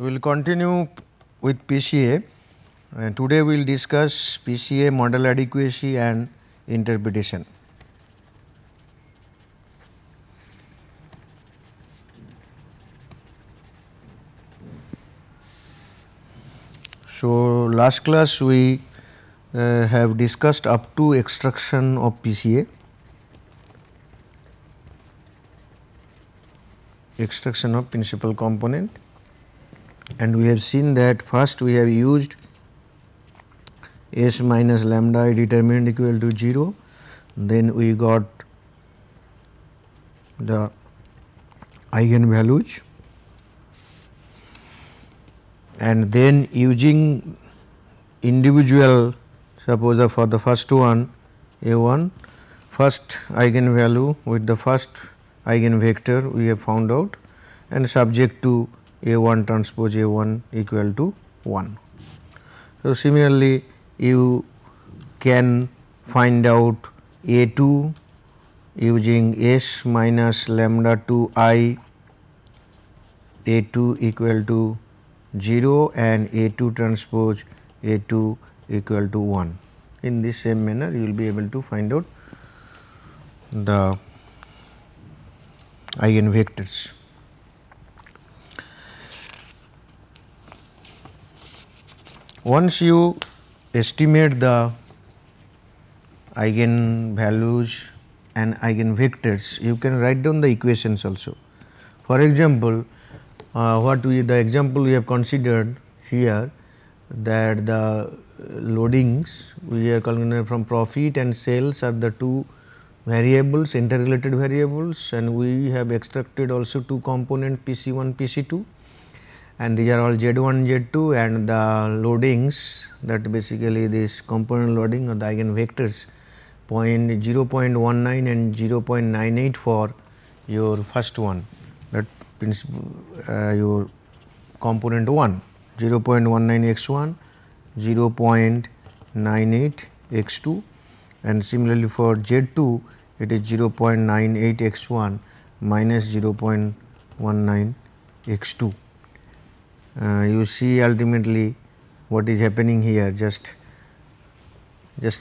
We will continue with PCA and today we will discuss PCA model adequacy and interpretation. So, last class we have discussed up to extraction of PCA, extraction of principal component, and we have seen that first we have used S minus lambda I determined equal to 0, then we got the eigenvalues, and then using individual, suppose for the first one A1, first eigenvalue with the first eigenvector we have found out and subject to A1 transpose A1 equal to 1. So, similarly you can find out A2 using S minus lambda 2 I A2 equal to 0 and A2 transpose A2 equal to 1. In this same manner you will be able to find out the eigenvectors. Once you estimate the eigenvalues and eigenvectors, you can write down the equations also. For example, the example we have considered here, that the loadings we are calculating from profit and sales are the two variables, interrelated variables, and we have extracted also two component PC1, PC2, and these are all Z1, Z2, and the loadings, that basically this component loading or the eigenvectors 0.19 and 0.98 for your first one, that your component 1, 0.19 x1, 0.98 x2, and similarly for Z2 it is 0.98 x1 minus 0.19 x2. You see ultimately what is happening here, just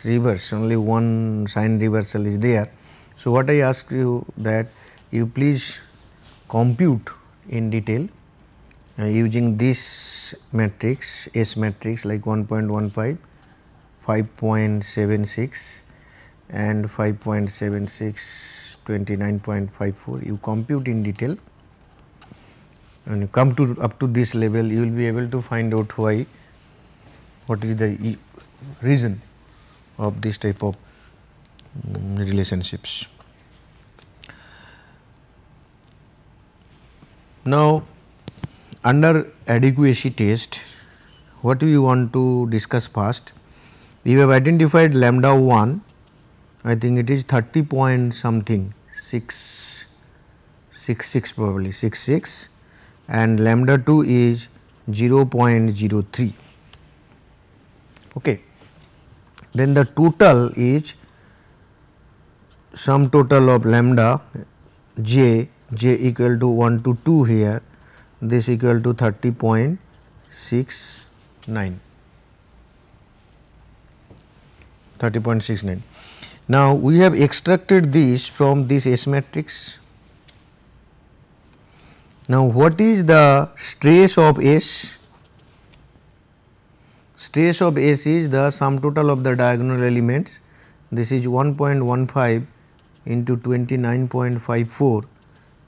reverse, only one sign reversal is there. So, what I ask you that you please compute in detail using this matrix, S matrix like 1.15, 5.76 and 5.76, 29.54, you compute in detail and you come to up to this level, you will be able to find out why, what is the reason of this type of relationships. Now, under adequacy test, what we want to discuss first, we have identified lambda 1, I think it is 30 point something, 66 probably 66, and lambda 2 is 0.03. Okay. Then the total is sum total of lambda j equal to 1 to 2 here, this equal to 30.69. Now, we have extracted this from this S matrix. Now, what is the stress of S? Stress of S is the sum total of the diagonal elements. This is 1.15 into 29.54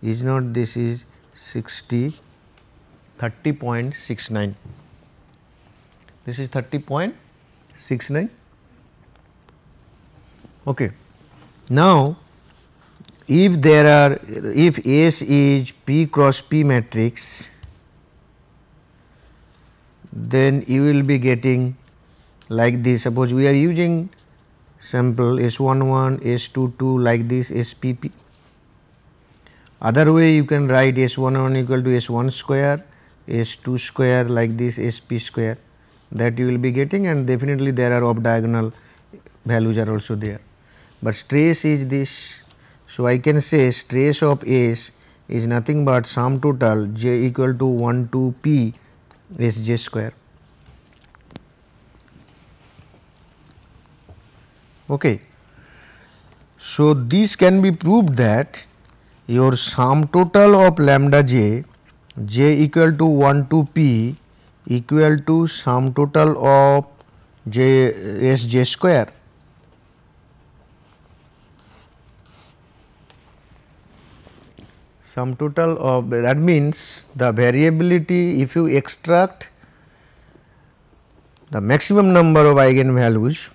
is not, this is 30.69. This is 30.69. Okay. Now, if S is P cross P matrix, then you will be getting like this. Suppose we are using sample S11, S22 like this SPP. Other way you can write S11 equal to S1 square, S2 square like this SP square, that you will be getting, and definitely there are off diagonal values are also there. But stress is this. So, I can say stress of S is nothing but sum total j equal to 1 to P Sj square. Okay. So, this can be proved that your sum total of lambda j, j equal to 1 to p equal to sum total of j Sj square. Sum total of, that means the variability, if you extract the maximum number of eigenvalues,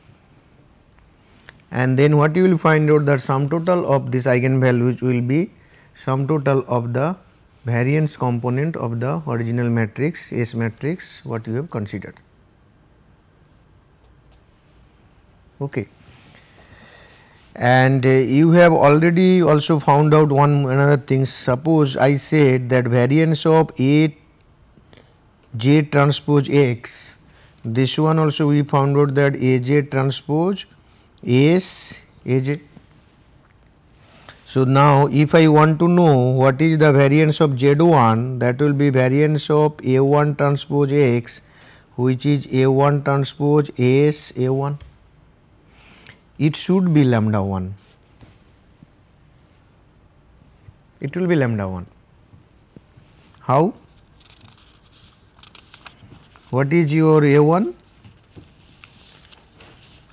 and then what you will find out that sum total of this eigenvalues will be sum total of the variance component of the original matrix S matrix what you have considered. Okay. And you have already also found out one another thing. Suppose I said that variance of A j transpose x, this one also we found out that A j transpose S A j. So, now if I want to know what is the variance of Z1, that will be variance of A1 transpose x, which is A1 transpose S A1. It should be lambda 1. It will be lambda 1. How? What is your A1?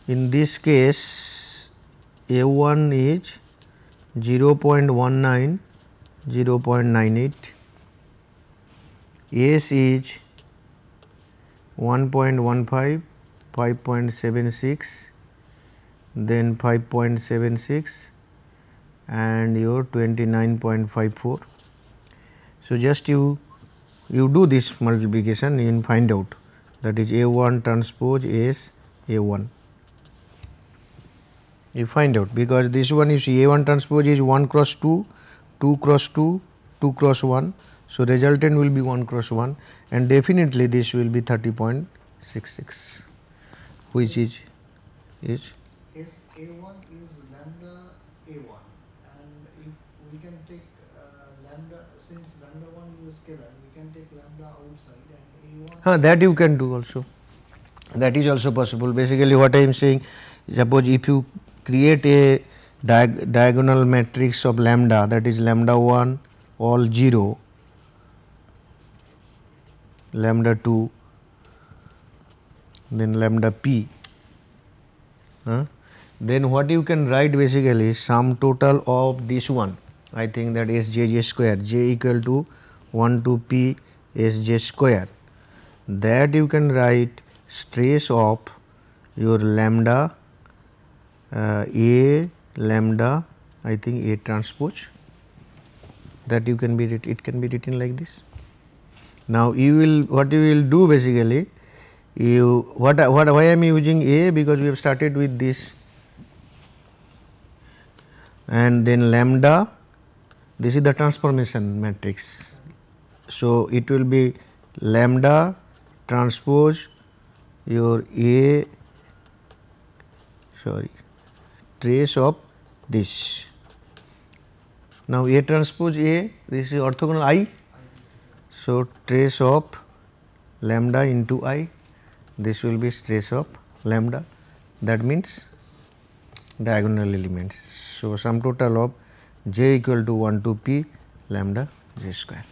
In this case, A1 is 0.19, 0.98, S is 1.15, 5.76, then 5.76 and your 29.54. So, just you do this multiplication, you will find out that is A1 transpose S A1. You find out, because this one you see A1 transpose is 1 cross 2, 2 cross 2, 2 cross 1. So, resultant will be 1 cross 1 and definitely this will be 30.66, which is S A1 is lambda A1, and if we can take lambda, since lambda 1 is a scalar, we can take lambda outside and A1. That you can do also, that is also possible. Basically what I am saying, suppose if you create a diagonal matrix of lambda, that is lambda 1 all 0, lambda 2, then lambda p, then what you can write basically is sum total of this one. I think that Sj square, j equal to 1 to p Sj square, that you can write trace of your lambda A lambda, I think A transpose, that you can be written, it can be written like this. Now, you will, what you will do basically, you why I am using A, because we have started with this, and then lambda, this is the transformation matrix. So, it will be lambda transpose your A, trace of this. Now, A transpose A, this is orthogonal I. So, trace of lambda into I, this will be trace of lambda, that means diagonal elements. So, sum total of j equal to 1 to p lambda j square.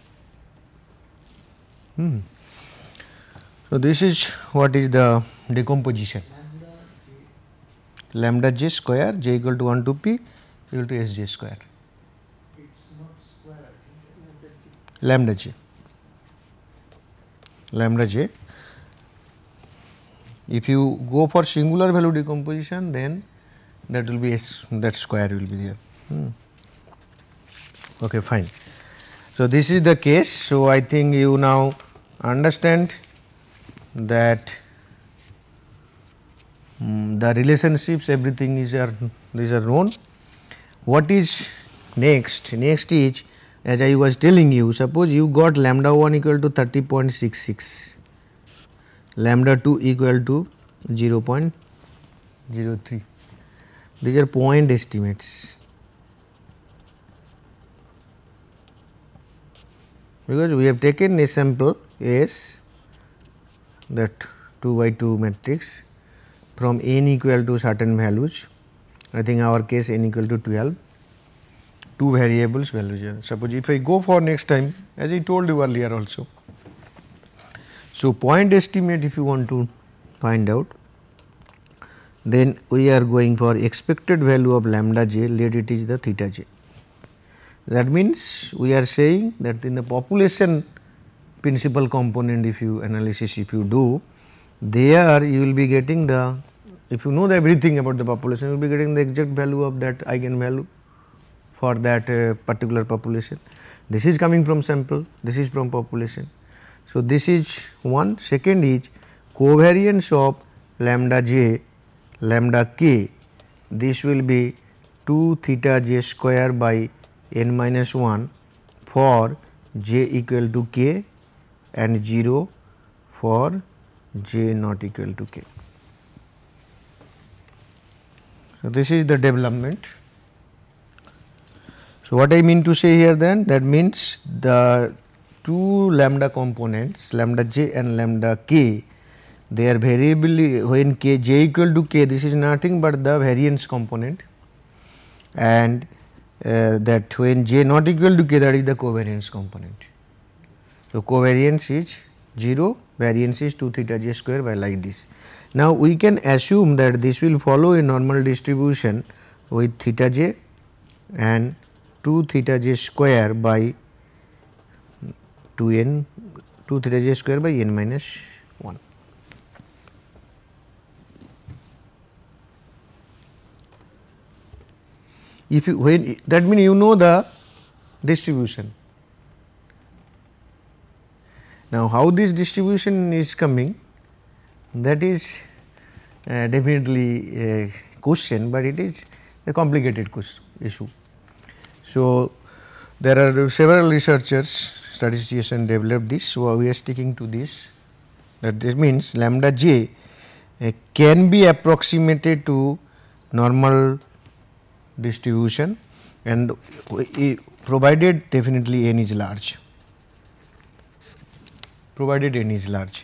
So, this is what is the decomposition. Lambda j square, j equal to 1 to p equal to Sj square. It's not square, I think. Lambda j. Lambda j. If you go for singular value decomposition, then that will be that square will be there. Okay, fine. So, this is the case. So, I think you now understand that the relationships, everything is these are known. What is next? Next is, as I was telling you, suppose you got lambda 1 equal to 30.66, lambda 2 equal to 0.03. These are point estimates, because we have taken a sample S that 2 by 2 matrix from n equal to certain values. I think our case n equal to 12, 2 variables values here. Suppose if I go for next time, as I told you earlier also. So, point estimate if you want to find out, then we are going for expected value of lambda j, let it is the theta j. That means, we are saying that in the population principal component if you analysis if you do, there you will be getting the, if you know the everything about the population, you will be getting the exact value of that eigenvalue for that particular population. This is coming from sample, this is from population. So, this is one. Second is covariance of lambda j, lambda k, this will be 2 theta j square by n minus 1 for j equal to k and 0 for j not equal to k. So, this is the development. So, what I mean to say here then, that means the two lambda components lambda j and lambda k, they are variably when k j equal to k, this is nothing but the variance component, and that when j not equal to k, that is the covariance component. So, covariance is 0, variance is 2 theta j square by like this. Now, we can assume that this will follow a normal distribution with theta j and 2 theta j square by 2 theta j square by n minus 1. If you when that means you know the distribution. Now, how this distribution is coming, that is definitely a question, but it is a complicated issue. So, there are several researchers, statisticians developed this. So, we are sticking to this, that this means lambda j can be approximated to normal distribution and provided definitely n is large, provided n is large.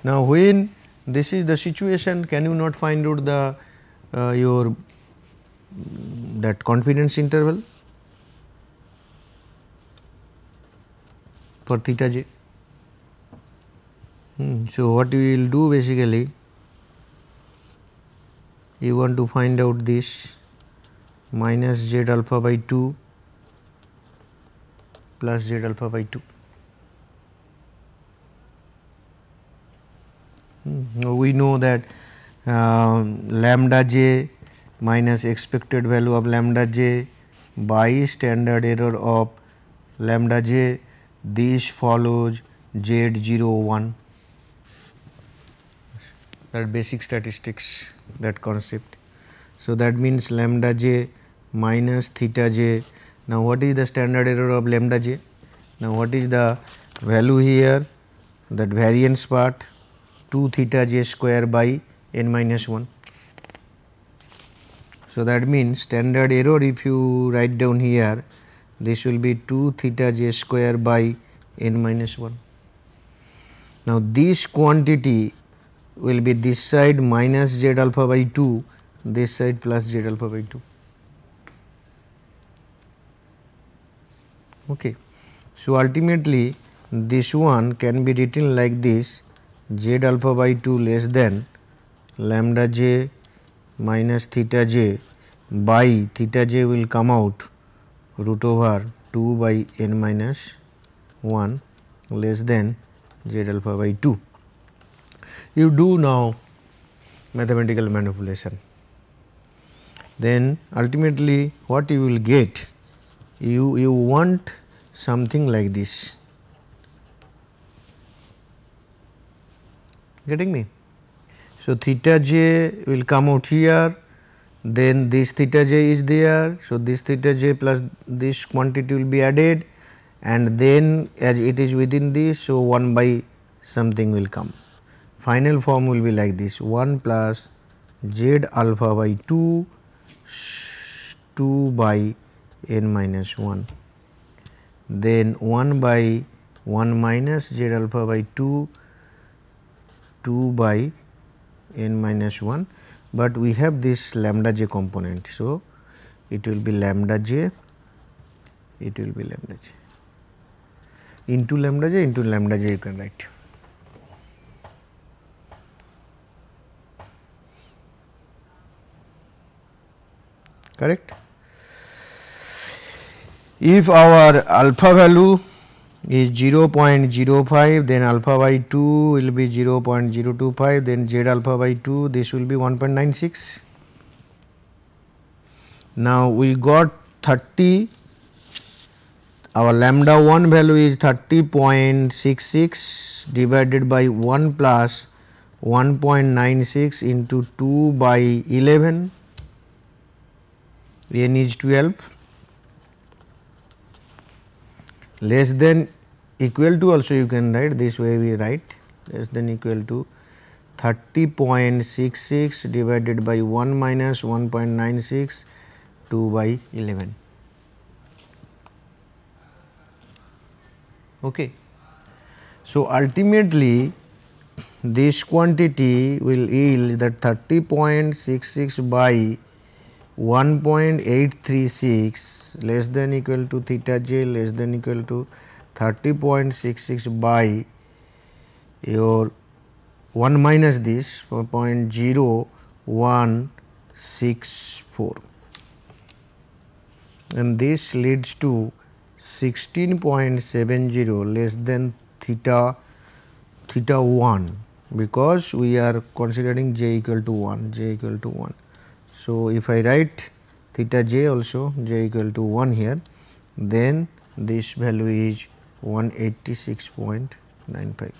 Now, when this is the situation, can you not find out the your that confidence interval for theta j? So, what you will do basically, you want to find out this minus z alpha by 2 plus z alpha by 2. We know that lambda j minus expected value of lambda j by standard error of lambda j, this follows z 0 1, that basic statistics, that concept. So, that means lambda j minus theta j. Now, what is the standard error of lambda j? Now, what is the value here? That variance part 2 theta j square by n minus 1. So, that means standard error, if you write down here, this will be 2 theta j square by n minus 1. Now, this quantity will be this side minus z alpha by 2, this side plus z alpha by 2. Okay. So, ultimately this one can be written like this, z alpha by 2 less than lambda j minus theta j by theta j will come out root over 2 by n minus 1 less than z alpha by 2. You do now mathematical manipulation, then ultimately what you will get, you want something like this, getting me? So, theta j will come out here, then this theta j is there. So, this theta j plus this quantity will be added, and then as it is within this, so 1 by something will come. Final form will be like this, 1 plus z alpha by 2 by n minus 1, then 1 by 1 minus z alpha by 2 2 by n minus 1, but we have this lambda j component. So, it will be lambda j, it will be lambda j into lambda j you can write. Correct. If our alpha value is 0.05, then alpha by 2 will be 0.025, then z alpha by 2, this will be 1.96. Now, we got 30, our lambda 1 value is 30.66 divided by 1 plus 1.96 into 2 by 11, n is 12, less than equal to, also you can write this way, we write less than equal to 30.66 divided by 1 minus 1.96, 2 by 11. Okay. So, ultimately this quantity will yield that 30.66 by 1.836 less than equal to theta j less than equal to 30.66 by your 1 minus this 0.0164, and this leads to 16.70 less than theta 1, because we are considering j equal to 1, j equal to 1. So, if I write theta j also j equal to 1 here, then this value is 186.95.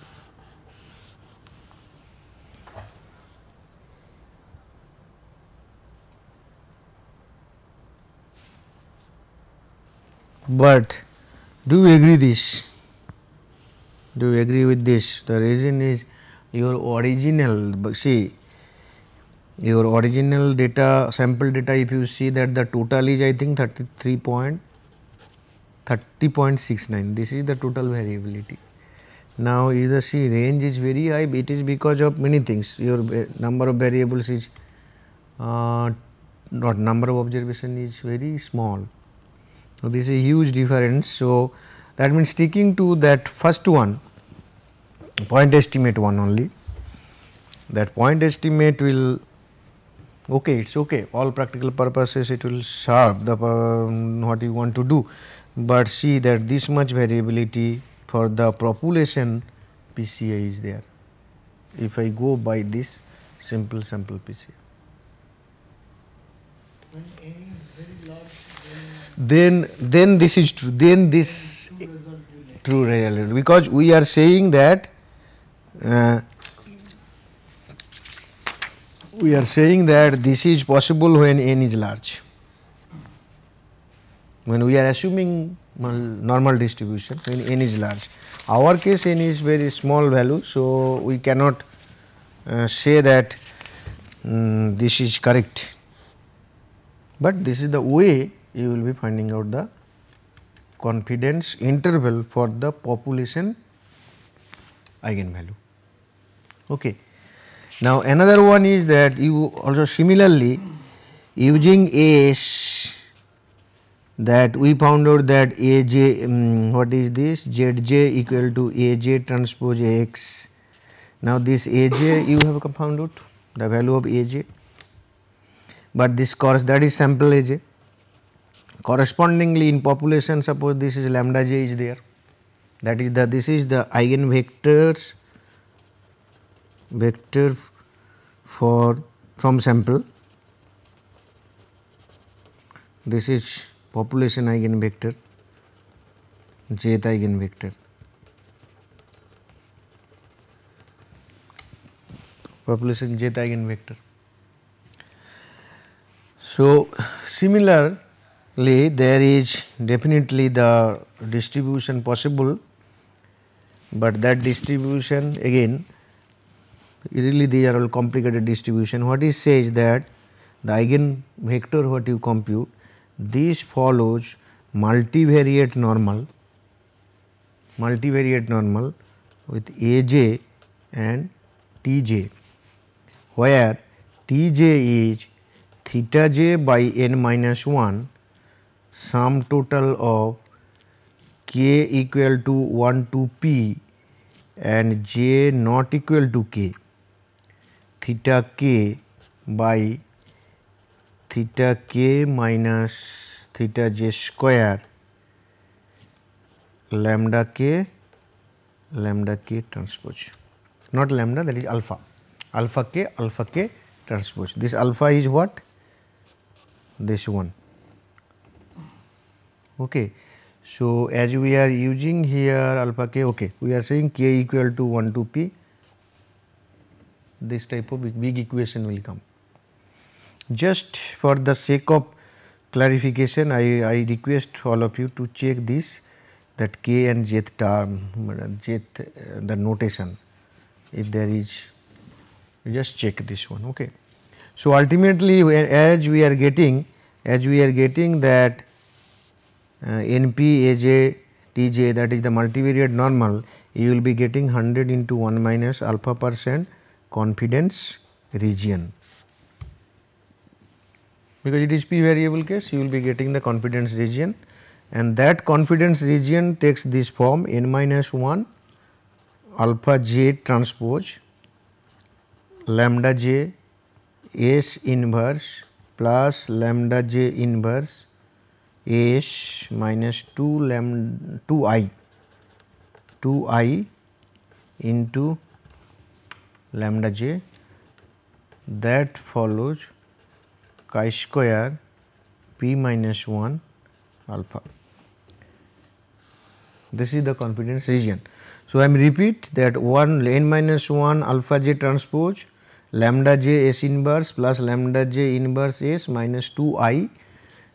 But do you agree this? Do you agree with this? The reason is your original, see, your original data, sample data, if you see that the total is I think 30.69, this is the total variability. Now, if the see range is very high, it is because of many things, your number of variables is not, number of observation is very small. So, this is a huge difference. So, that means sticking to that first one, point estimate one only, that point estimate will okay, it is okay, all practical purposes it will serve the what you want to do, but see that this much variability for the population PCA is there, if I go by this simple sample PCA. When n is very large, then this is true, then this true result, because we are saying that this is possible when n is large. When we are assuming normal distribution, when n is large, our case n is very small value. So, we cannot say that this is correct, but this is the way you will be finding out the confidence interval for the population eigenvalue. Okay. Now, another one is that you also similarly using S, that we found out that AJ, what is this, ZJ equal to AJ transpose X. Now, this AJ you have found out the value of AJ, but this that is sample AJ. Correspondingly in population, suppose this is lambda j is there, that is this is the eigenvectors vector from sample, this is population eigenvector, jth eigenvector, population jth eigenvector. So, similarly there is definitely the distribution possible, but that distribution again really they are all complicated distribution. What it says that the eigenvector what you compute, this follows multivariate normal with AJ and Tj, where Tj is theta j by n minus 1 sum total of k equal to 1 to p and j not equal to k, theta k by theta k minus theta j square lambda k transpose, not lambda, that is alpha k transpose. This alpha is what? This one. Okay. So, as we are using here alpha k, okay, we are saying k equal to 1 to p, this type of big equation will come. Just for the sake of clarification, I request all of you to check this, that k and jth term, the notation, if there is, you just check this one. Okay. So, ultimately as we are getting that NP AJ Tj, that is the multivariate normal, you will be getting 100 into 1 minus alpha percent confidence region. Because it is p variable case, you will be getting the confidence region, and that confidence region takes this form n minus 1 alpha j transpose lambda j S inverse plus lambda j inverse S minus 2i into lambda j, that follows chi square p minus 1 alpha. This is the confidence region. So, I am repeat that 1 n minus 1 alpha j transpose lambda j S inverse plus lambda j inverse S minus 2i.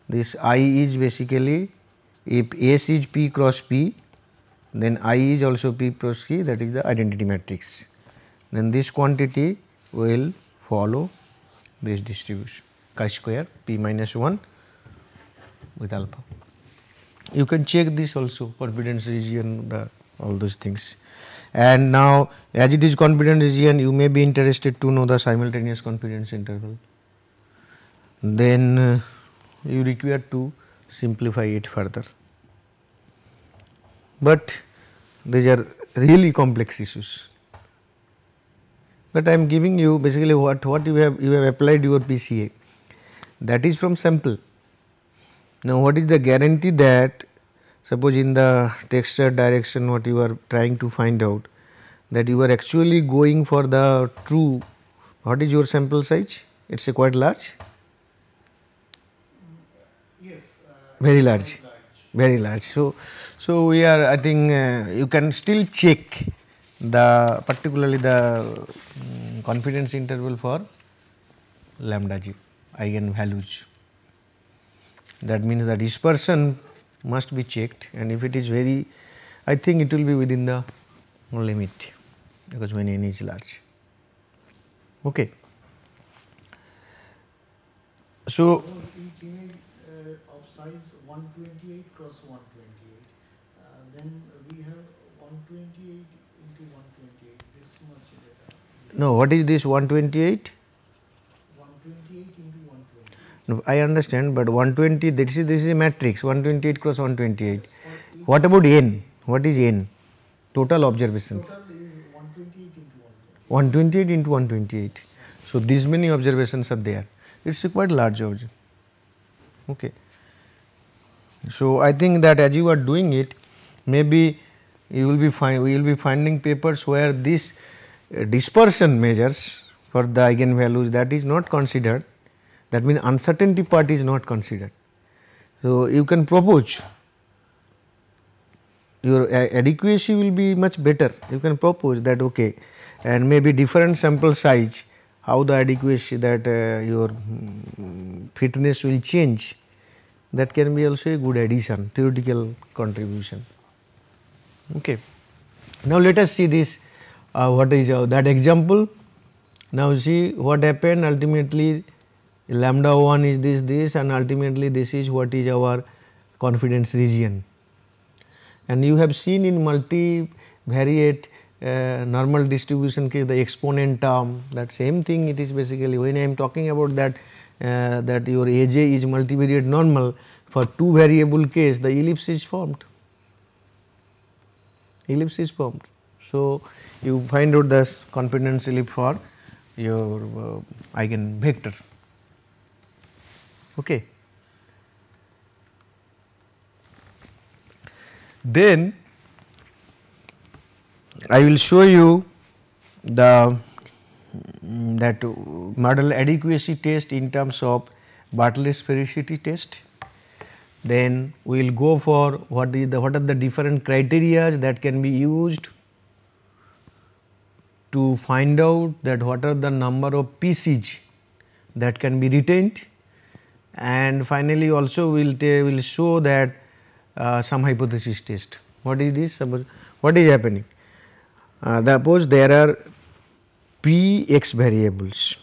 This I is basically, if S is p cross p, then I is also p cross p, that is the identity matrix. Then this quantity will follow this distribution chi square p minus 1 with alpha. You can check this also, confidence region, all those things. And now, as it is confidence region, you may be interested to know the simultaneous confidence interval. Then you require to simplify it further. But these are really complex issues. But I am giving you basically what you have applied your PCA, that is from sample. Now, what is the guarantee that, suppose in the texture direction what you are trying to find out, that you are actually going for the true, what is your sample size? It is quite large? Yes. Very large. Very large. So, we are, I think you can still check the particularly the confidence interval for lambda j eigenvalues. That means the dispersion must be checked, and if it is very, I think it will be within the limit, because when n is large. Okay. So, each image of size 128 cross 128, then we have 128 into 128, this much data. no, what is this 128? 128 into 128. No, I understand, but 120, this is a matrix, 128 cross 128. What about n? What is n? Total observations. Total is 128 into 128. 128 into 128. So, these many observations are there. It is a quite large object. Okay. So, I think that as you are doing it, maybe you will be we will be finding papers where this dispersion measures for the eigenvalues, that is not considered. That means uncertainty part is not considered. So, you can propose, your adequacy will be much better. You can propose that, okay, and maybe different sample size, how the adequacy, that your fitness will change, that can be also a good addition, theoretical contribution. Okay. Now, let us see this, what is that example. Now, see what happened ultimately, lambda 1 is this, and ultimately this is what is our confidence region. And you have seen in multivariate normal distribution case, the exponent term, that same thing it is basically. When I am talking about that that your Aj is multivariate normal, for two variable case the ellipse is formed, ellipse is formed. So, you find out the confidence ellipse for your eigenvector. Okay. Then I will show you the that model adequacy test in terms of Bartlett sphericity test. Then we will go for what are the different criteria that can be used to find out that what are the number of pieces that can be retained, and finally also we will show that some hypothesis test. What is this? Suppose what is happening? Suppose there are p x variables,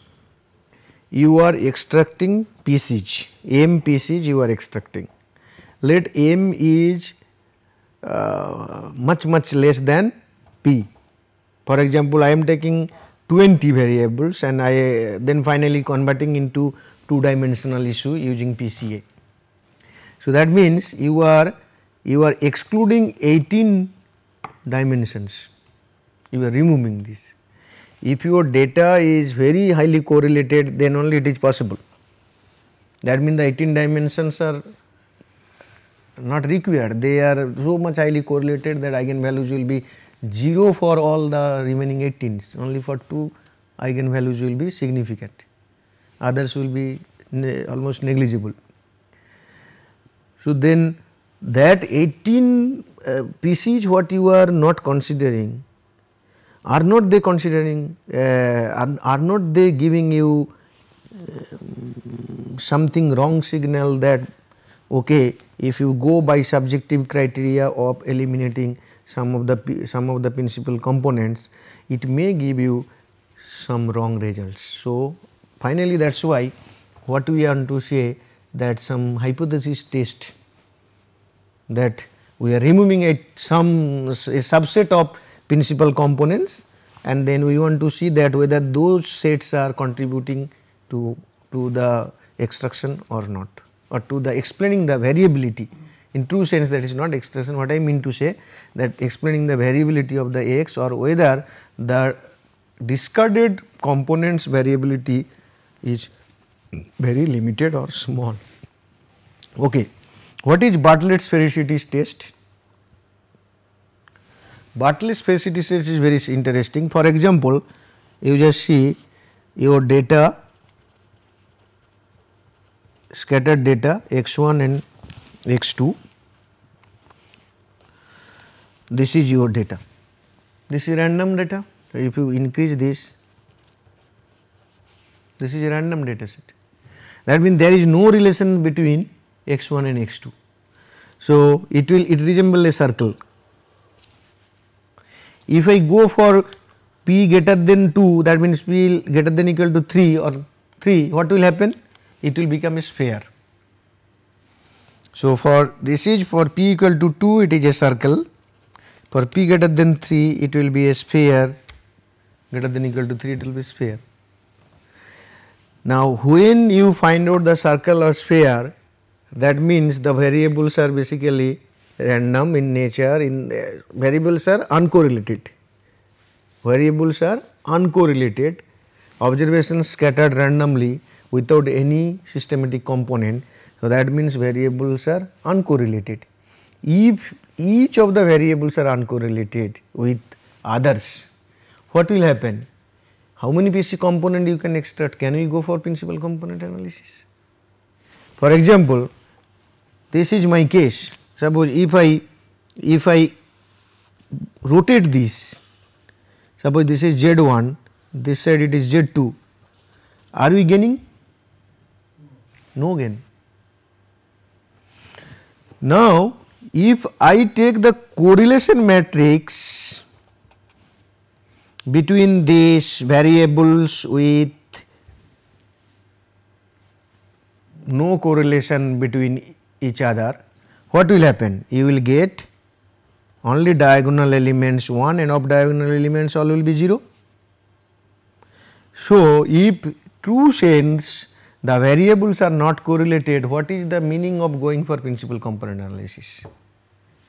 you are extracting pieces, m pieces you are extracting. Let m is much less than p. For example, I am taking 20 variables and I then finally converting into 2-dimensional issue using PCA. So, that means you are excluding 18 dimensions, you are removing this. If your data is very highly correlated, then only it is possible. That means the 18 dimensions are not required, they are so much highly correlated that eigenvalues will be 0 for all the remaining 18s, only for 2 eigenvalues will be significant, others will be almost negligible. So, then that 18 pieces what you are not considering, are not they considering, are not they giving you something wrong signal that okay, if you go by subjective criteria of eliminating some of the principal components, it may give you some wrong results. So, finally, that is why what we want to say that some hypothesis test, that we are removing a subset of principal components, and then we want to see that whether those sets are contributing to the extraction or not, or to the explaining the variability. In true sense, that is not extraction. What I mean to say, that explaining the variability of the x, or whether the discarded components variability is very limited or small. Okay. What is Bartlett sphericity test? Bartlett sphericity test is very interesting. For example, you just see your data, scattered data x1 and x2, this is your data, this is random data. If you increase this, this is a random data set. That means there is no relation between x1 and x2. So, it resembles a circle. If I go for p greater than 2, that means p greater than equal to 3 or 3, what will happen? It will become a sphere. So, for this is for p equal to 2, it is a circle, for p greater than 3, it will be a sphere, greater than equal to 3, it will be sphere. Now, when you find out the circle or sphere, that means the variables are basically random in nature, variables are uncorrelated, observations scattered randomly without any systematic component. So, that means variables are uncorrelated. If each of the variables are uncorrelated with others, what will happen? How many PC component you can extract? Can we go for principal component analysis? For example, this is my case. Suppose if I rotate this, suppose this is Z1, this side it is Z2, are we gaining? No gain. Now, if I take the correlation matrix between these variables with no correlation between each other, what will happen? You will get only diagonal elements 1 and off diagonal elements all will be 0. So, if true sense the variables are not correlated, what is the meaning of going for principal component analysis?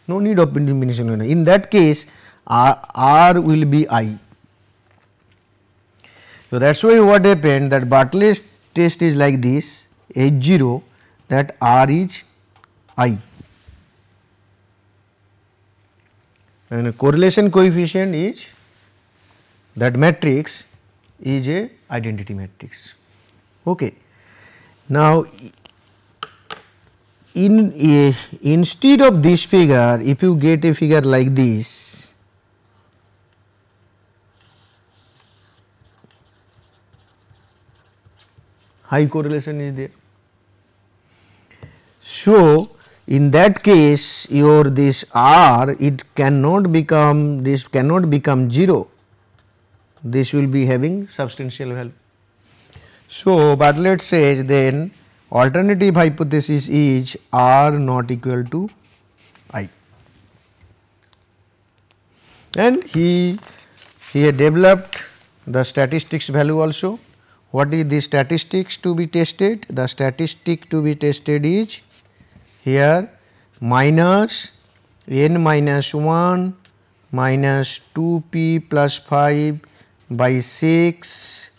No need of diminishing. In that case R will be I. So, that is why what happened, that Bartlett's test is like this H0, that R is I, and a correlation coefficient is, that matrix is a identity matrix. Okay. Now, instead of this figure, if you get a figure like this, high correlation is there. So, in that case your this R, it cannot become, this cannot become 0, this will be having substantial value. So, Bartlett says then alternative hypothesis is R not equal to I, and he had developed the statistics value also. What is the statistics to be tested? The statistic to be tested is here minus n minus 1 minus 2p plus 5 by 6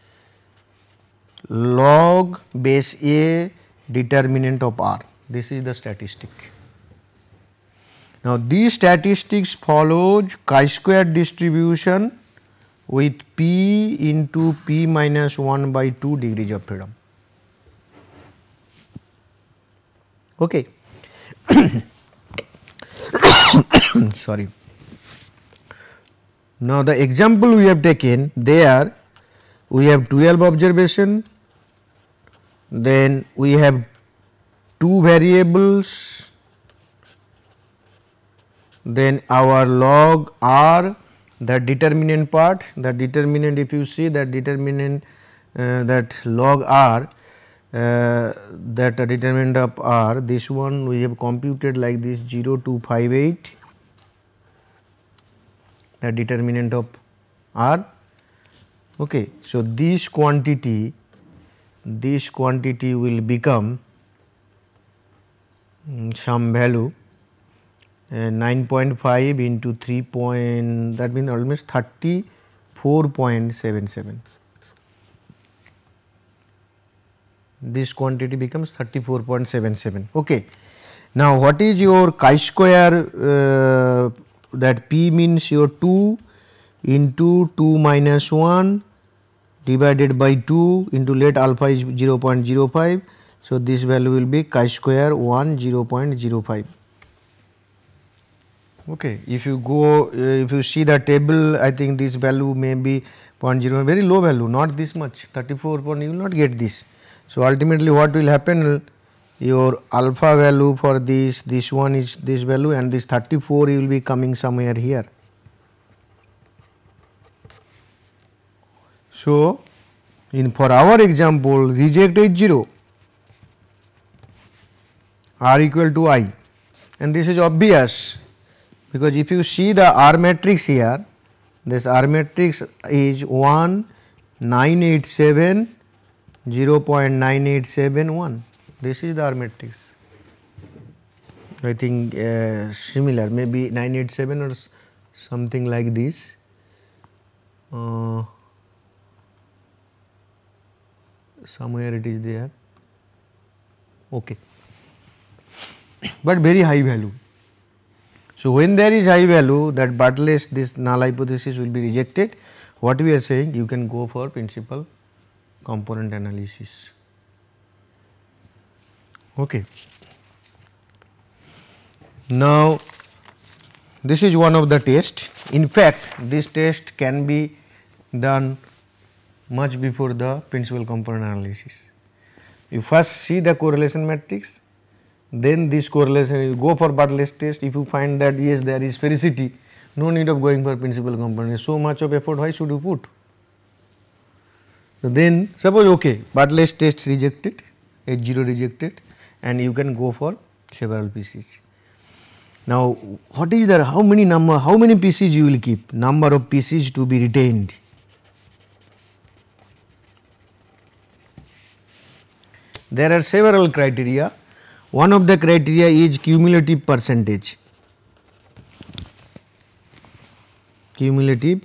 log base A determinant of R. This is the statistic. Now, these statistics follows chi-square distribution with p into p minus 1 by 2 degrees of freedom. Okay. Sorry. Now, the example we have taken there, we have 12 observation, then we have 2 variables, then our log R, the determinant part, the determinant, if you see that determinant, that log R, that determinant of R, this one we have computed like this 0.258, the determinant of R. Okay. So, this quantity will become some value 9.5 into 3 point, that means almost 34.77. This quantity becomes 34.77. Okay. Now, what is your chi-square, that p means your 2 into 2 minus 1 divided by 2 into, let alpha is 0.05. So, this value will be chi-square 0.05. Okay. If you go, if you see the table, I think this value may be 0.0, very low value, not this much, 34, you will not get this. So, ultimately what will happen, your alpha value for this one is this value, and this 34 you will be coming somewhere here. So, for our example, reject is 0, R equal to I, and this is obvious, because if you see the R matrix here, this R matrix is 1, 987, 0.9871, this is the R matrix. I think similar, maybe 987 or something like this. Somewhere it is there. Okay. But very high value. So, when there is high value, that Bartlett's this null hypothesis will be rejected. What we are saying, you can go for principal component analysis. Okay. Now, this is one of the tests. In fact, this test can be done much before the principal component analysis. You first see the correlation matrix, then this correlation, you go for Bartlett's test. If you find that yes, there is sphericity, no need of going for principal component. So much of effort, why should you put? So, then suppose okay, Bartlett's test rejected, H0 rejected, and you can go for several pieces. Now, what is the how many PCs you will keep? Number of PCs to be retained. There are several criteria. One of the criteria is cumulative percentage. Cumulative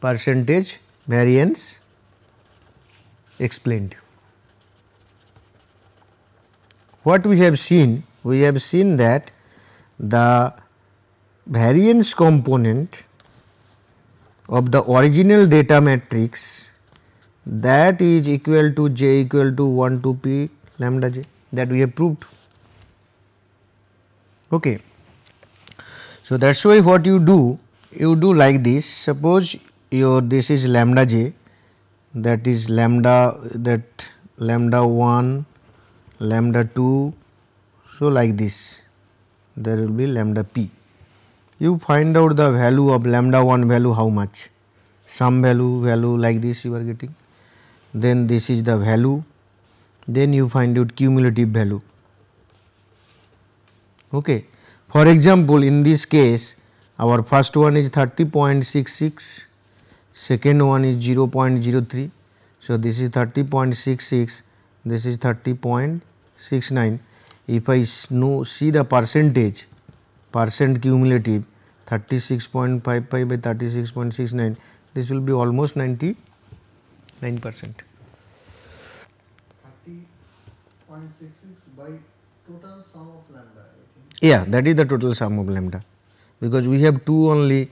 percentage variance explained. What we have seen? We have seen that the variance component of the original data matrix, that is equal to j equal to 1 to p lambda j, that we have proved. Okay. So, that is why what you do like this. Suppose this is lambda j, that is lambda 1, lambda 2, so like this there will be lambda p. You find out the value of lambda 1 value how much, some value like this you are getting, then this is the value, then you find out cumulative value. Okay. For example, in this case our first one is 30.66, second one is 0.03. So, this is 30.66, this is 30.69. If I see the percentage cumulative 36.55 by 36.69, this will be almost 99%. 30.66 by total sum of lambda, I think. Yeah, that is the total sum of lambda, because we have only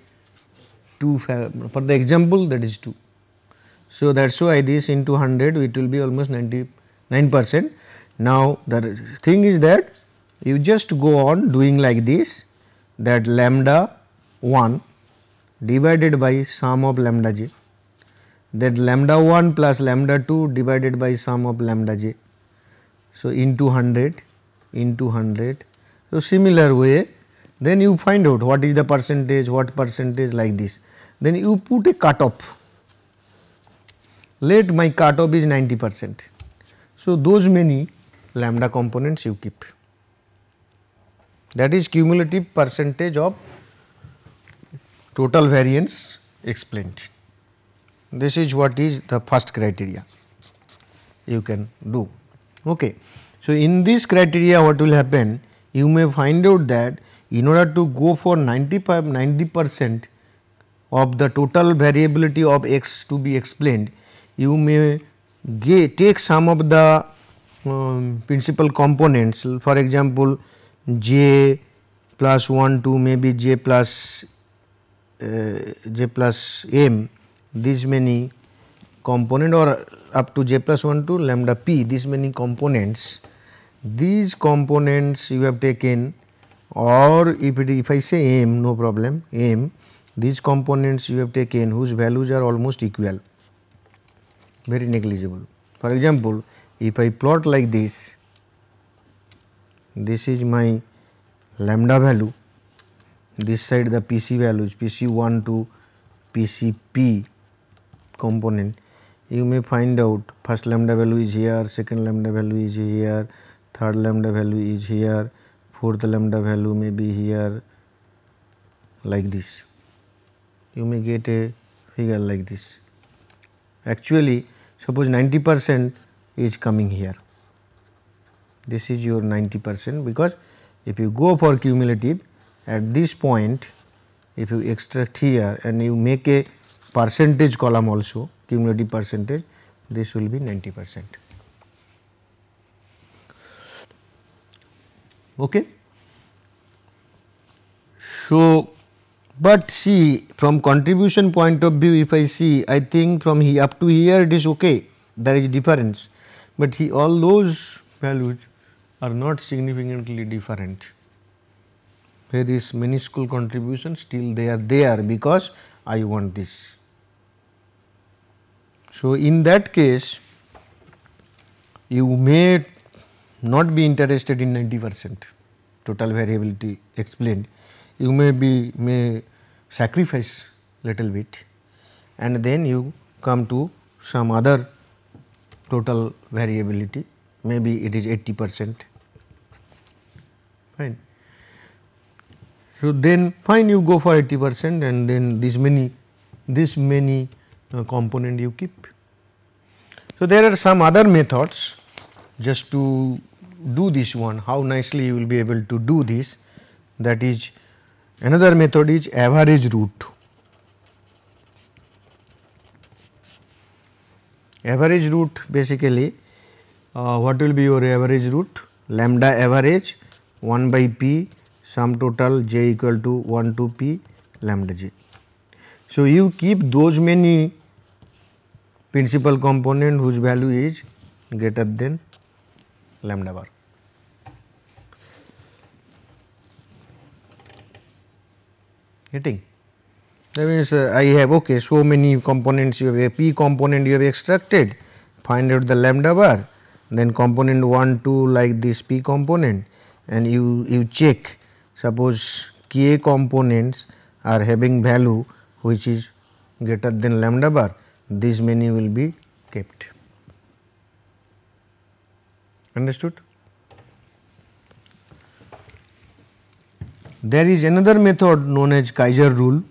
two for the example, that is 2. So, that is why this into 100 it will be almost 99%. Now, the thing is that you just go on doing like this, that lambda 1 divided by sum of lambda j, that lambda 1 plus lambda 2 divided by sum of lambda j. So, into 100 into 100. So, similar way then you find out what is the percentage, what percentage, like this. Then you put a cutoff, let my cutoff is 90%. So, those many lambda components you keep, that is cumulative percentage of total variance explained. This is what is the first criteria you can do. Okay. So, in this criteria what will happen, you may find out that in order to go for 90% of the total variability of x to be explained, you may take some of the principal components, for example, j plus 1 to maybe j plus m, these many component, or up to j plus 1 to lambda p, these many components. These components you have taken, or if I say m, no problem, m, these components you have taken whose values are almost equal, very negligible. For example, if I plot like this, this is my lambda value, this side the PC values, PC1 to PCP component, you may find out first lambda value is here, second lambda value is here, third lambda value is here, fourth lambda value may be here, like this. You may get a figure like this. Actually, suppose 90% is coming here. This is your 90%, because if you go for cumulative at this point, if you extract here and you make a percentage column also, cumulative percentage, this will be 90%. Okay. So, but see, from contribution point of view, if I see, I think from here up to here it is okay, there is difference, but all those values are not significantly different. There is minuscule contribution, still they are there because I want this. So, in that case, you may not be interested in 90% total variability explained, you may sacrifice little bit, and then you come to some other total variability, maybe it is 80%. fine. So then fine, you go for 80% and then this many component you keep. So there are some other methods just to do this one, how nicely you will be able to do this. That is, another method is average root. Average root basically, what will be your average root? Lambda average 1 by p sum total j equal to 1 to p lambda j. So you keep those many principal component whose value is greater than lambda bar. Getting? That means I have so many components, you have a p component you have extracted, find out the lambda bar, then component 1, 2 like this p component, and you check, suppose k components are having value which is greater than lambda bar, these many will be kept. Understood? There is another method known as Kaiser rule.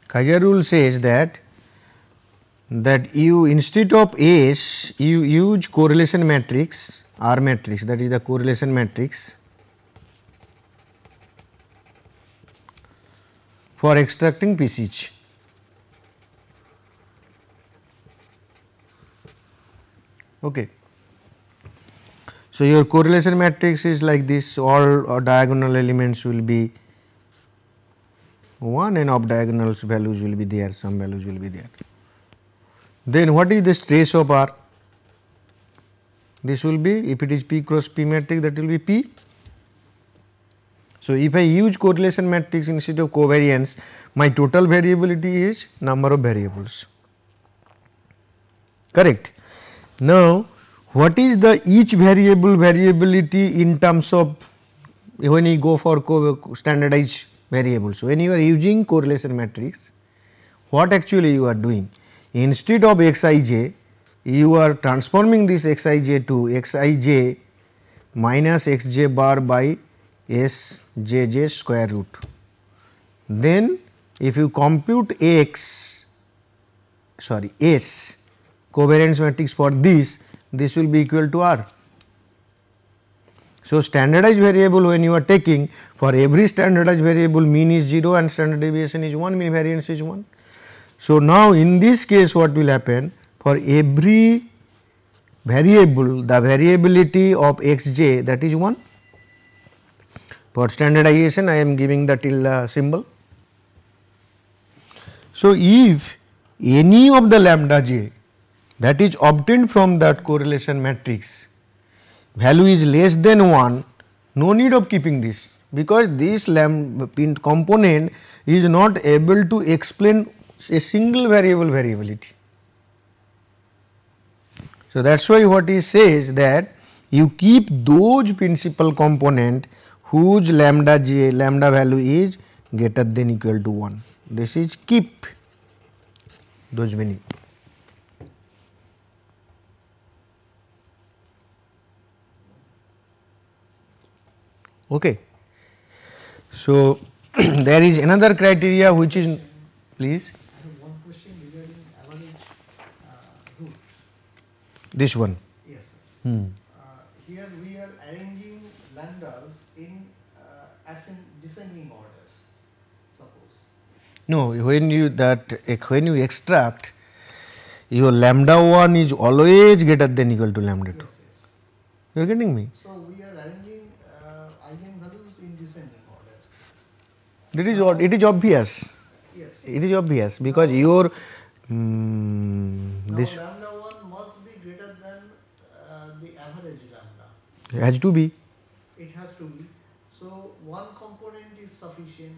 Kaiser rule says that you, instead of S, you use correlation matrix, R matrix, that is the correlation matrix for extracting PCH. Okay. So your correlation matrix is like this, all diagonal elements will be 1 and off diagonals values will be there, some values will be there. Then what is the trace of R? This will be, if it is P cross P matrix, that will be P. So if I use correlation matrix instead of covariance, my total variability is number of variables. Correct. Now what is the each variable variability in terms of when you go for standardized variables? When you are using correlation matrix, what actually you are doing? Instead of xij, you are transforming this xij to xij minus xj bar by sjj square root. Then if you compute S covariance matrix for this will be equal to R. So standardized variable, when you are taking, for every standardized variable mean is 0 and standard deviation is 1, mean variance is 1. So now in this case what will happen, for every variable the variability of xj, that is 1. For standardization I am giving the tilde symbol. So if any of the lambda j that is obtained from that correlation matrix value is less than 1, no need of keeping this, because this component is not able to explain a single variable variability. So that is why what he says that you keep those principal component whose lambda value is greater than equal to 1. This is keep those many. Okay. So there is another criteria which is, please. I have one question regarding average root. This one. Yes, sir. Here we are arranging lambdas in descending order, suppose. No, when you extract, your lambda 1 is always greater than equal to lambda 2. Yes, yes. You are getting me? So we are arranging eigenvalues in descending order. It is obvious. Yes. It is obvious because your Now this lambda 1 must be greater than the average lambda. has to be. It has to be. So one component is sufficient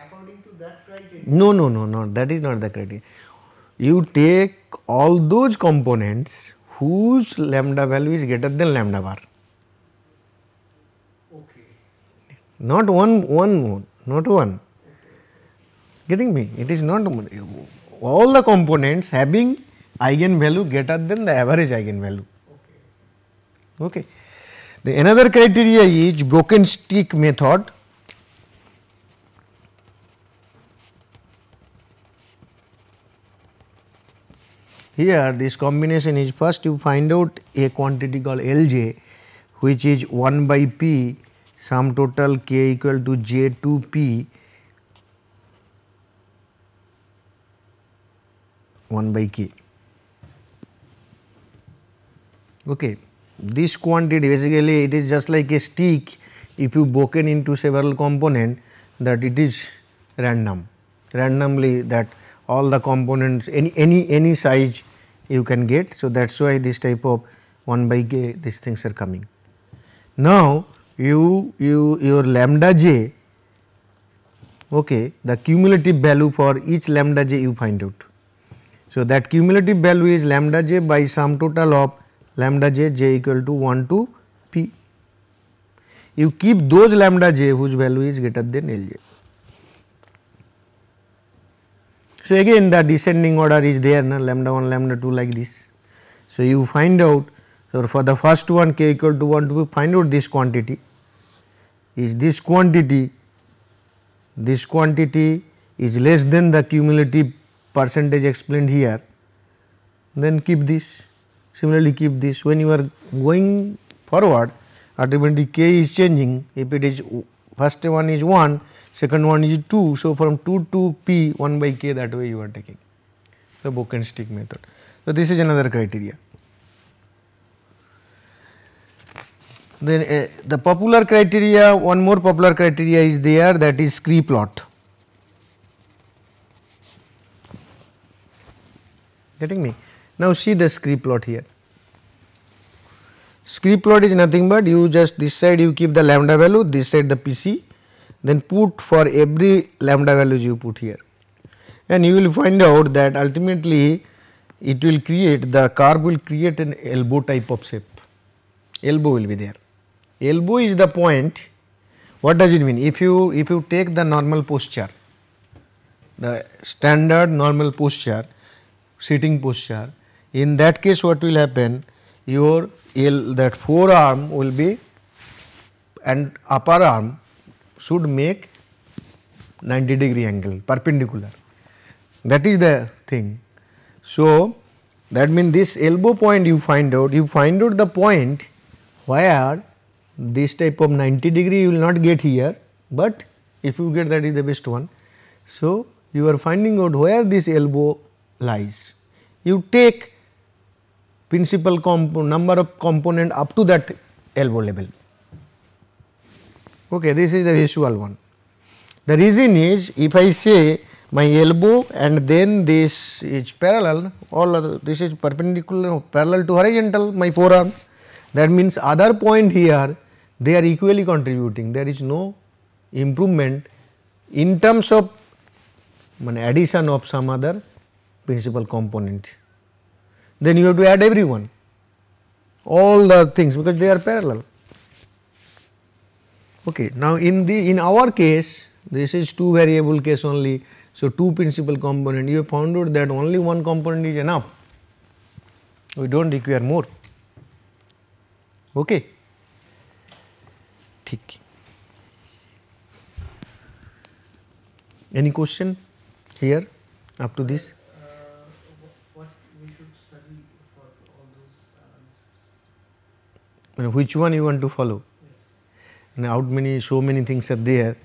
according to that criteria. No, that is not the criteria. You take all those components whose lambda value is greater than lambda bar. Okay. Not not one. Getting me? It is not all the components having eigenvalue greater than the average eigenvalue. Okay. Okay. The another criteria is broken stick method. Here this combination is, first you find out a quantity called Lj, which is 1 by p sum total k equal to j 2 p 1 by k. Okay. This quantity basically it is just like a stick, if you broken into several component, that it is randomly that all the components any size you can get. So, that is why this type of 1 by k these things are coming. Now, your lambda j, okay, the cumulative value for each lambda j you find out. So, that cumulative value is lambda j by sum total of lambda j equal to 1 to p. You keep those lambda j whose value is greater than Lj. So, again the descending order is there, na, lambda 1 lambda 2 like this. So, you find out, so for the first one k equal to 1 to p, find out this quantity is this quantity is less than the cumulative percentage explained here, then keep this. Similarly, keep this. When you are going forward, ultimately k is changing. If it is first one is 1, second one is 2. So, from 2 to p 1 by k, that way you are taking the broken stick method. So, this is another criteria. Then the popular criteria, one more popular criteria is there, that is scree plot. Getting me? Now, see the scree plot here. Scree plot is nothing but you just this side you keep the lambda value, this side the PC, then put for every lambda values you put here, and you will find out that ultimately it will create, the curve will create an elbow type of shape. Elbow will be there. Elbow is the point. What does it mean? If you take the normal posture, the standard normal posture, sitting posture, in that case what will happen, your that forearm will be and upper arm should make 90-degree angle perpendicular, that is the thing. So, that means this elbow point you find out the point where this type of 90-degree you will not get here, but if you get, that is the best one. So, you are finding out where this elbow lies. You take principal number of component up to that elbow level. Okay, this is the usual one. The reason is, if I say my elbow and then this is parallel, all other, this is perpendicular parallel to horizontal my forearm, that means other point here they are equally contributing, there is no improvement in terms of addition of some other principal component. Then you have to add everyone, all the things, because they are parallel. Okay. Now, in our case, this is 2 variable case only. So, 2 principal component, you have found out that only 1 component is enough, we do not require more. Okay. ठीक. Any question here up to this? What we should study for all those analysis? Which one you want to follow? Yes. And so many things are there.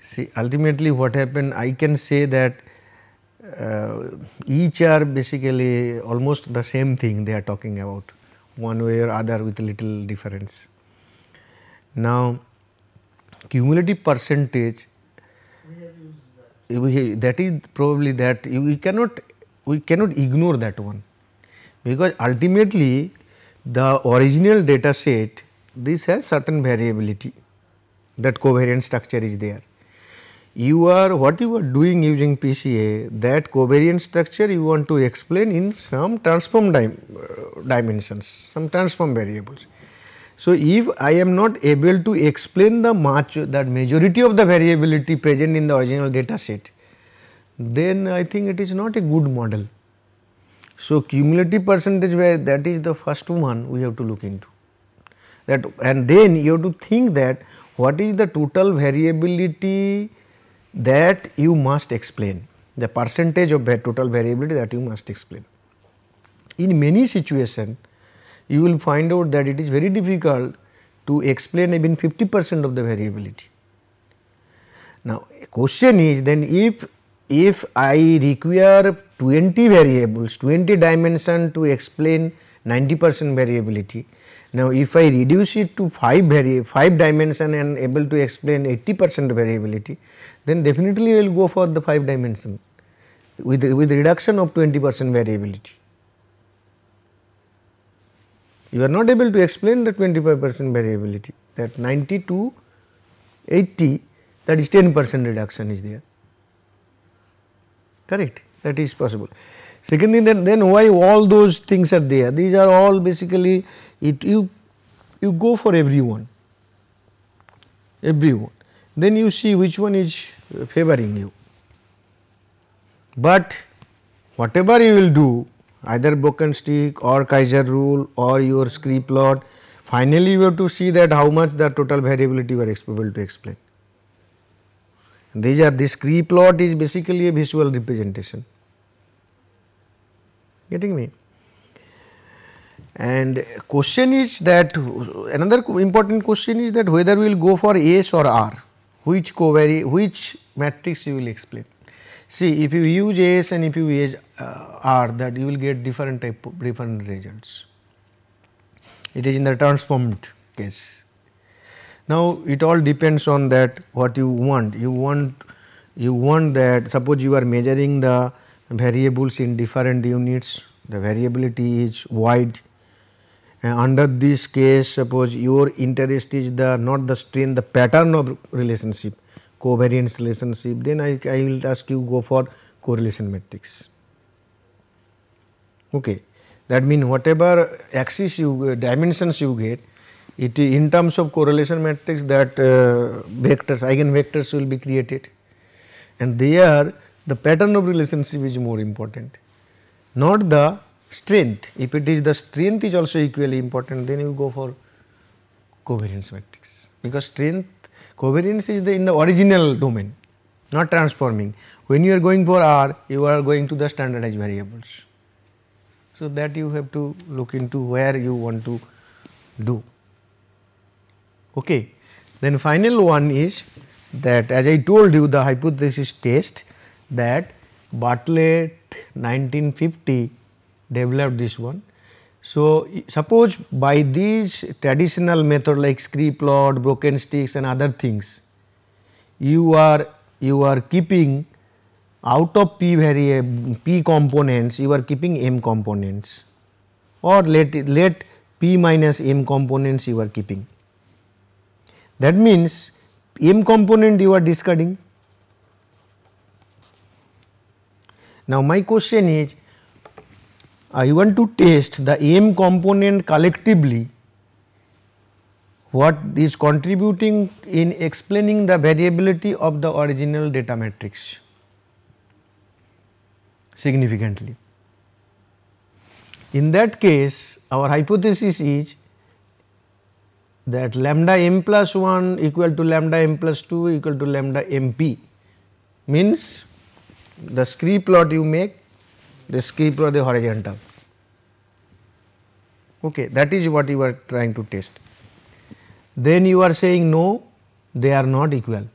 See, ultimately what happened, I can say that each are basically almost the same thing they are talking about, one way or other with a little difference. Now, cumulative percentage, We have used that. that is probably that we cannot ignore that one, because ultimately the original data set, this has certain variability, that covariance structure is there. What you are doing using PCA, that covariance structure you want to explain in some transform dimensions, some transform variables. So, if I am not able to explain that majority of the variability present in the original data set, then I think it is not a good model. So, cumulative percentage, where that is the first one we have to look into that, and then you have to think that what is the total variability that you must explain, the percentage of total variability that you must explain. In many situations, you will find out that it is very difficult to explain even 50% of the variability. Now, question is, then if I require 20 variables, 20 dimension to explain 90% variability. Now, if I reduce it to 5 dimension and able to explain 80% variability, then definitely I will go for the 5 dimension with reduction of 20% variability. You are not able to explain the 25% variability, that 90 to 80, that is 10% reduction is there, correct, that is possible. Second thing, then why all those things are there? These are all basically you go for everyone, then you see which one is favoring you. But whatever you will do, either broken stick or Kaiser rule or your scree plot, finally you have to see that how much the total variability you are able to explain. This scree plot is basically a visual representation, getting me? And question is that, another important question is that whether we will go for S or R, which matrix you will explain. See, if you use S and if you use R, that you will get different results. It is in the transformed case. Now, it all depends on that what you want. You want that, suppose you are measuring the variables in different units, the variability is wide. And under this case, suppose your interest is not the strain, the pattern of relationship, covariance relationship, then I will ask you go for correlation matrix. Okay. That means whatever axis dimensions you get, it in terms of correlation matrix, that vectors, eigenvectors will be created, and there the pattern of relationship is more important, not the strength. If it is the strength is also equally important, then you go for covariance matrix, because covariance is in the original domain, not transforming. When you are going for R, you are going to the standardized variables. So, that you have to look into where you want to do. Okay. Then final one is that, as I told you, the hypothesis test, that Bartlett 1950 developed this one. So, suppose by these traditional method like scree plot, broken sticks and other things, you are keeping out of P components, you are keeping M components, or let P minus M components you are keeping. That means M component you are discarding. Now, my question is, I want to test the M component collectively, what is contributing in explaining the variability of the original data matrix significantly. In that case, our hypothesis is that lambda m plus 1 equal to lambda m plus 2 equal to lambda mp, means the scree plot you make, the scree plot is horizontal. Okay, that is what you are trying to test. Then you are saying no, they are not equal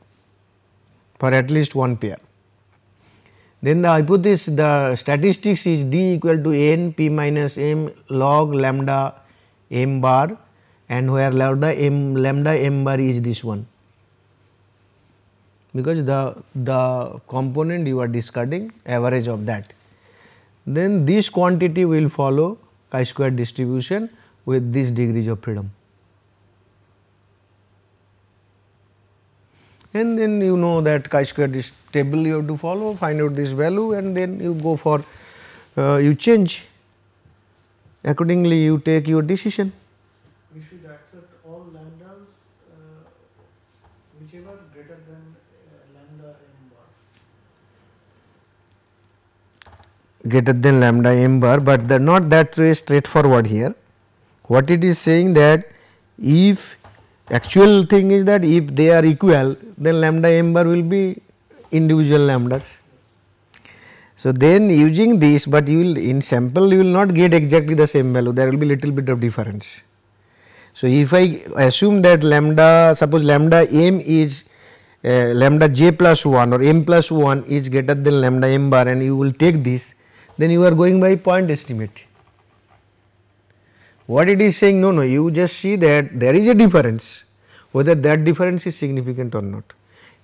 for at least one pair. Then the hypothesis, the statistics is D equal to n p minus m log lambda m bar, and where lambda m bar is this one, because the component you are discarding, average of that. Then this quantity will follow chi-square distribution with these degrees of freedom. And then you know that chi-square table you have to follow, find out this value, and then you go for you change accordingly, you take your decision. We should accept all lambdas whichever greater than lambda m bar. greater than lambda m bar, but not that way straightforward here. What it is saying that if actual thing is that if they are equal, then lambda m bar will be individual lambdas. So, then using this, but you will in sample you will not get exactly the same value, there will be little bit of difference. So, if I assume that lambda, suppose lambda m is lambda j plus 1 or m plus 1 is greater than lambda m bar, and you will take this, then you are going by point estimate. What it is saying, no, you just see that there is a difference, whether that difference is significant or not.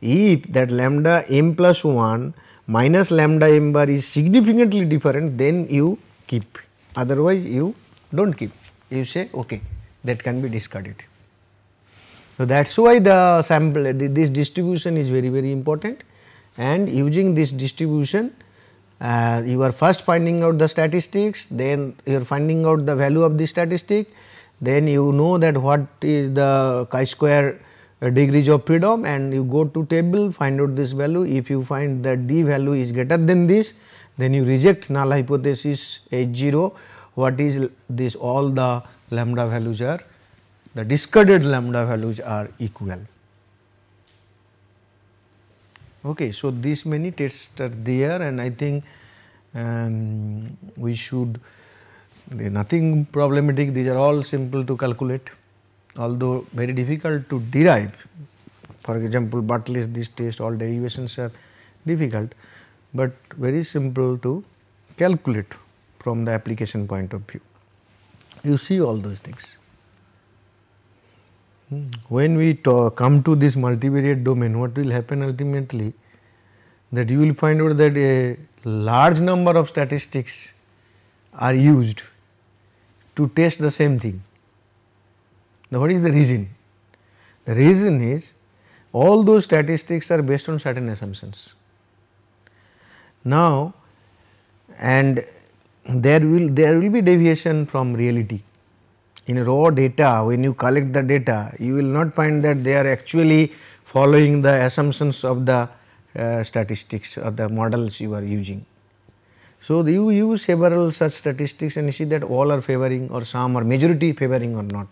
If that lambda m plus 1 minus lambda m bar is significantly different, then you keep, otherwise you do not keep, you say okay, that can be discarded. So, that is why the sample, this distribution is very, very important, and using this distribution you are first finding out the statistics, then you are finding out the value of the statistic, then you know that what is the chi-square degrees of freedom, and you go to table, find out this value. If you find that d value is greater than this, then you reject null hypothesis H0. What is this? All the lambda values are, the discarded lambda values are equal. Okay, so these many tests are there, and I think we should, nothing problematic, these are all simple to calculate, although very difficult to derive. For example, Bartlett's this test, all derivations are difficult, but very simple to calculate from the application point of view. You see all those things. When we come to this multivariate domain, what will happen ultimately, that you will find out that a large number of statistics are used to test the same thing. Now, what is the reason? The reason is all those statistics are based on certain assumptions. Now, and there will be deviation from reality. In raw data, when you collect the data, you will not find that they are actually following the assumptions of the statistics or the models you are using. So, you use several such statistics and you see that all are favoring or some or majority favoring or not.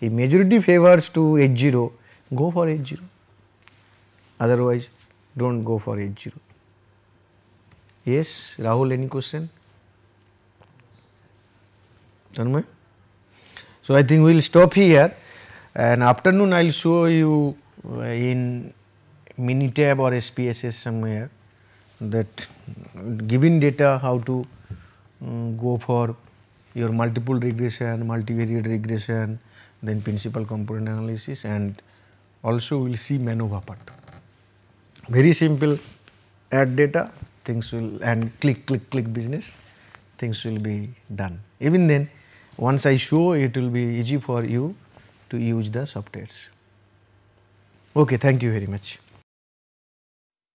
If majority favors to H0, go for H0, otherwise do not go for H0. Yes, Rahul, any question? Tanmay? So, I think we will stop here, and afternoon I will show you in Minitab or SPSS somewhere that given data how to go for your multiple regression, multivariate regression, then principal component analysis, and also we will see MANOVA part. Very simple, add data, things will, and click business, things will be done. Even then, once I show, it will be easy for you to use the softwares. Okay, thank you very much.